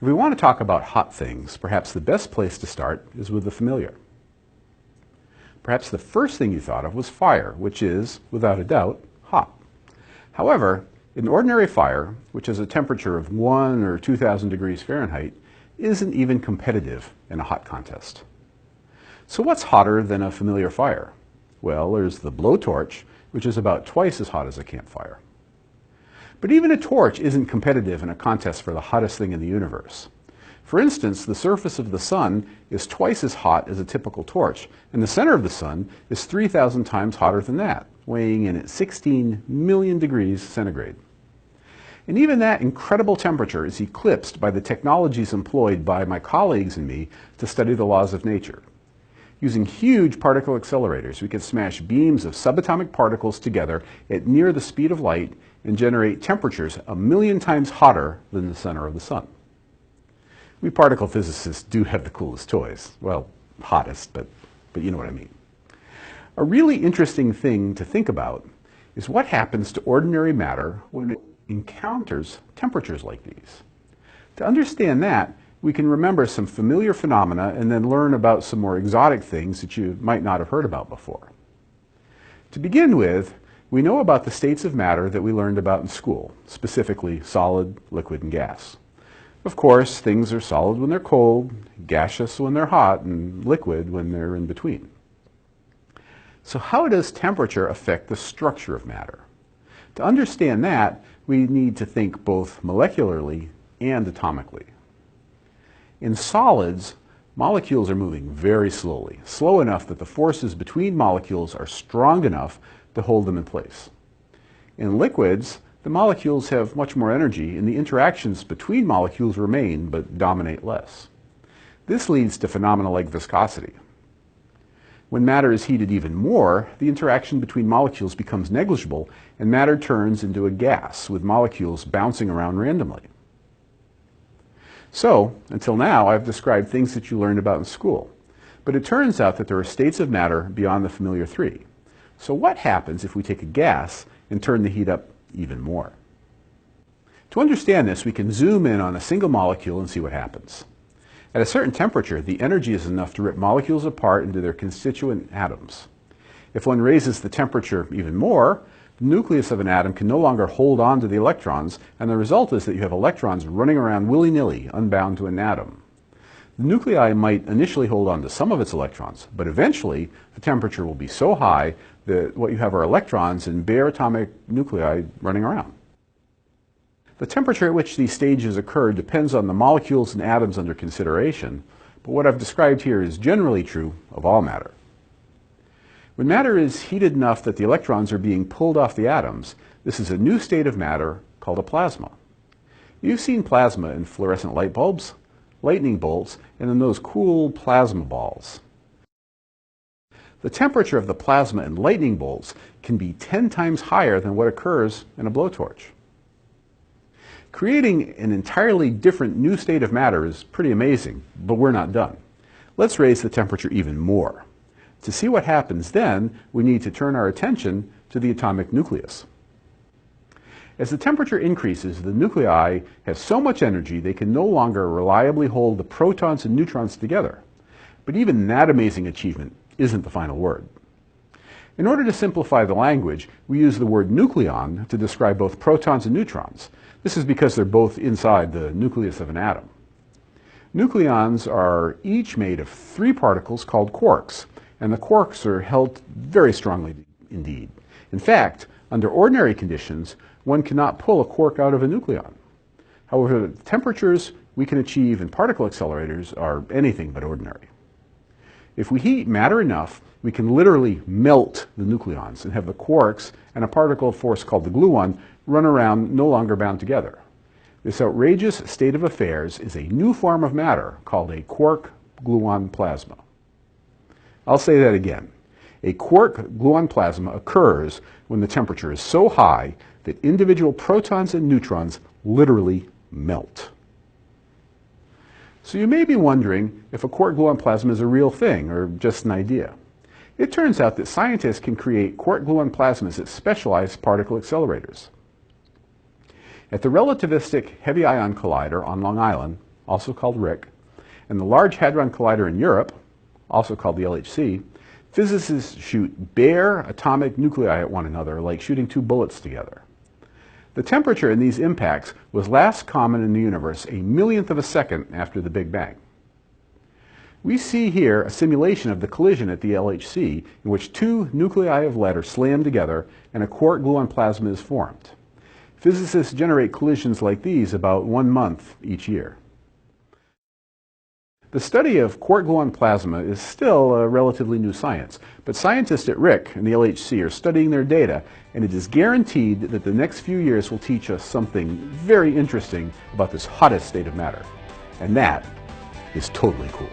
If we want to talk about hot things, perhaps the best place to start is with the familiar. Perhaps the first thing you thought of was fire, which is, without a doubt, hot. However, an ordinary fire, which has a temperature of 1,000 or 2,000 degrees Fahrenheit, isn't even competitive in a hot contest. So what's hotter than a familiar fire? Well, there's the blowtorch, which is about twice as hot as a campfire. But even a torch isn't competitive in a contest for the hottest thing in the universe. For instance, the surface of the sun is twice as hot as a typical torch, and the center of the sun is 3,000 times hotter than that, weighing in at 16 million degrees centigrade. And even that incredible temperature is eclipsed by the technologies employed by my colleagues and me to study the laws of nature. Using huge particle accelerators, we can smash beams of subatomic particles together at near the speed of light and generate temperatures 1,000,000 times hotter than the center of the sun. We particle physicists do have the coolest toys. Well, hottest, but you know what I mean. A really interesting thing to think about is what happens to ordinary matter when it encounters temperatures like these. To understand that, we can remember some familiar phenomena and then learn about some more exotic things that you might not have heard about before. To begin with, we know about the states of matter that we learned about in school, specifically solid, liquid, and gas. Of course, things are solid when they're cold, gaseous when they're hot, and liquid when they're in between. So how does temperature affect the structure of matter? To understand that, we need to think both molecularly and atomically. In solids, molecules are moving very slowly, slow enough that the forces between molecules are strong enough to hold them in place. In liquids, the molecules have much more energy and the interactions between molecules remain but dominate less. This leads to phenomena like viscosity. When matter is heated even more, the interaction between molecules becomes negligible and matter turns into a gas with molecules bouncing around randomly. So, until now, I've described things that you learned about in school. But it turns out that there are states of matter beyond the familiar three. So what happens if we take a gas and turn the heat up even more? To understand this, we can zoom in on a single molecule and see what happens. At a certain temperature, the energy is enough to rip molecules apart into their constituent atoms. If one raises the temperature even more, the nucleus of an atom can no longer hold on to the electrons, and the result is that you have electrons running around willy-nilly, unbound to an atom. The nuclei might initially hold on to some of its electrons, but eventually the temperature will be so high that what you have are electrons and bare atomic nuclei running around. The temperature at which these stages occur depends on the molecules and atoms under consideration, but what I've described here is generally true of all matter. When matter is heated enough that the electrons are being pulled off the atoms, this is a new state of matter called a plasma. You've seen plasma in fluorescent light bulbs, lightning bolts, and in those cool plasma balls. The temperature of the plasma in lightning bolts can be 10 times higher than what occurs in a blowtorch. Creating an entirely different new state of matter is pretty amazing, but we're not done. Let's raise the temperature even more. To see what happens then, we need to turn our attention to the atomic nucleus. As the temperature increases, the nuclei have so much energy they can no longer reliably hold the protons and neutrons together. But even that amazing achievement isn't the final word. In order to simplify the language, we use the word nucleon to describe both protons and neutrons. This is because they're both inside the nucleus of an atom. Nucleons are each made of 3 particles called quarks, and the quarks are held very strongly indeed. In fact, under ordinary conditions, one cannot pull a quark out of a nucleon. However, the temperatures we can achieve in particle accelerators are anything but ordinary. If we heat matter enough, we can literally melt the nucleons and have the quarks and a particle force called the gluon run around no longer bound together. This outrageous state of affairs is a new form of matter called a quark-gluon plasma. I'll say that again. A quark-gluon plasma occurs when the temperature is so high that individual protons and neutrons literally melt. So you may be wondering if a quark-gluon plasma is a real thing or just an idea. It turns out that scientists can create quark-gluon plasmas at specialized particle accelerators. At the relativistic heavy ion collider on Long Island, also called RHIC, and the Large Hadron Collider in Europe, also called the LHC, physicists shoot bare atomic nuclei at one another like shooting two bullets together. The temperature in these impacts was last common in the universe a millionth of a second after the Big Bang. We see here a simulation of the collision at the LHC in which two nuclei of lead are slammed together and a quark-gluon plasma is formed. Physicists generate collisions like these about 1 month each year. The study of quark-gluon plasma is still a relatively new science, but scientists at RHIC and the LHC are studying their data, and it is guaranteed that the next few years will teach us something very interesting about this hottest state of matter. And that is totally cool.